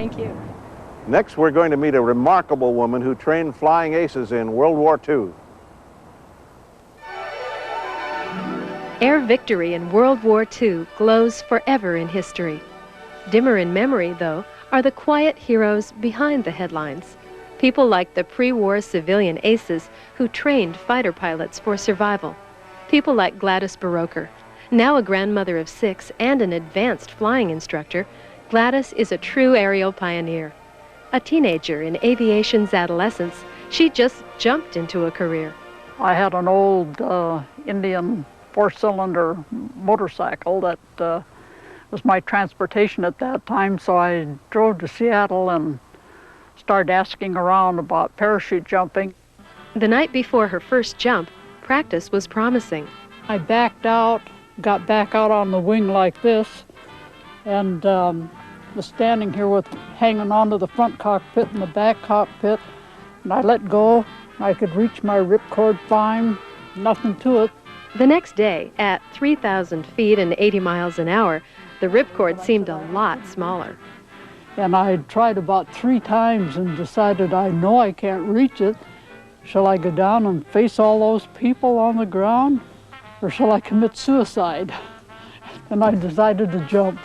Thank you. Next, we're going to meet a remarkable woman who trained flying aces in World War II. Air victory in World War II glows forever in history. Dimmer in memory, though, are the quiet heroes behind the headlines. People like the pre-war civilian aces who trained fighter pilots for survival. People like Glady Buroker. Now a grandmother of 6 and an advanced flying instructor, Gladys is a true aerial pioneer. A teenager in aviation's adolescence, she just jumped into a career. I had an old Indian 4-cylinder motorcycle that was my transportation at that time, so I drove to Seattle and started asking around about parachute jumping. The night before her first jump, practice was promising. I backed out, got back out on the wing like this, and was standing here with hanging onto the front cockpit and the back cockpit, and I let go. I could reach my ripcord fine, nothing to it. The next day, at 3,000 feet and 80 miles an hour, the ripcord seemed a lot smaller. And I tried about 3 times and decided, I know I can't reach it. Shall I go down and face all those people on the ground, or shall I commit suicide? And I decided to jump.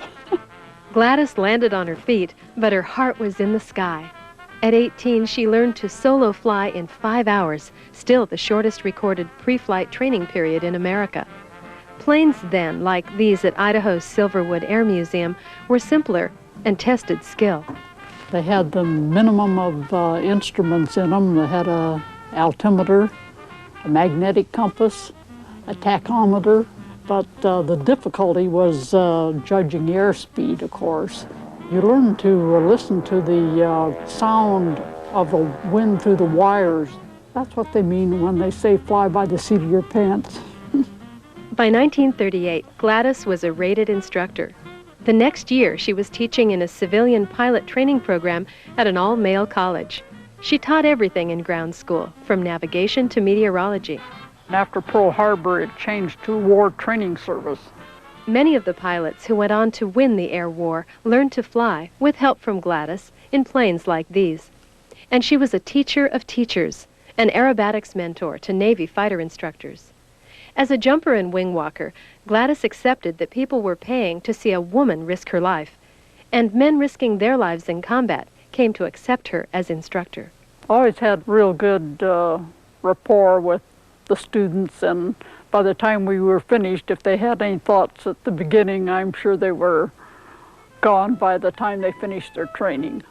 Gladys landed on her feet, but her heart was in the sky. At 18, she learned to solo fly in 5 hours, still the shortest recorded pre-flight training period in America. Planes then, like these at Idaho's Silverwood Air Museum, were simpler and tested skill. They had the minimum of instruments in them. They had an altimeter, a magnetic compass, a tachometer, but the difficulty was judging airspeed, of course. You learn to listen to the sound of the wind through the wires. That's what they mean when they say fly by the seat of your pants. By 1938, Gladys was a rated instructor. The next year, she was teaching in a civilian pilot training program at an all-male college. She taught everything in ground school, from navigation to meteorology. After Pearl Harbor, it changed to war training service. Many of the pilots who went on to win the air war learned to fly, with help from Gladys, in planes like these. And she was a teacher of teachers, an aerobatics mentor to Navy fighter instructors. As a jumper and wing walker, Gladys accepted that people were paying to see a woman risk her life, and men risking their lives in combat came to accept her as instructor. Always had real good rapport with the students, and by the time we were finished, if they had any thoughts at the beginning, I'm sure they were gone by the time they finished their training.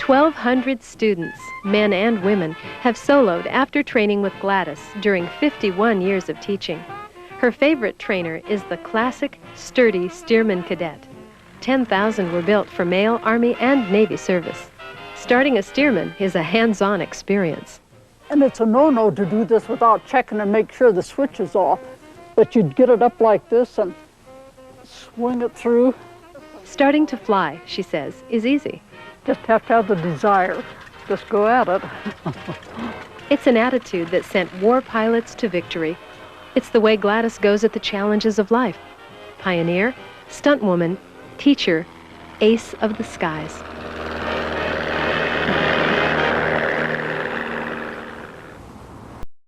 1,200 students, men and women, have soloed after training with Gladys during 51 years of teaching. Her favorite trainer is the classic, sturdy Stearman Cadet. 10,000 were built for male, Army, and Navy service. Starting a Stearman is a hands-on experience. And it's a no-no to do this without checking and make sure the switch is off. But you'd get it up like this and swing it through. Starting to fly, she says, is easy. Just have to have the desire. Just go at it. It's an attitude that sent war pilots to victory. It's the way Gladys goes at the challenges of life. Pioneer, stunt woman, teacher, ace of the skies.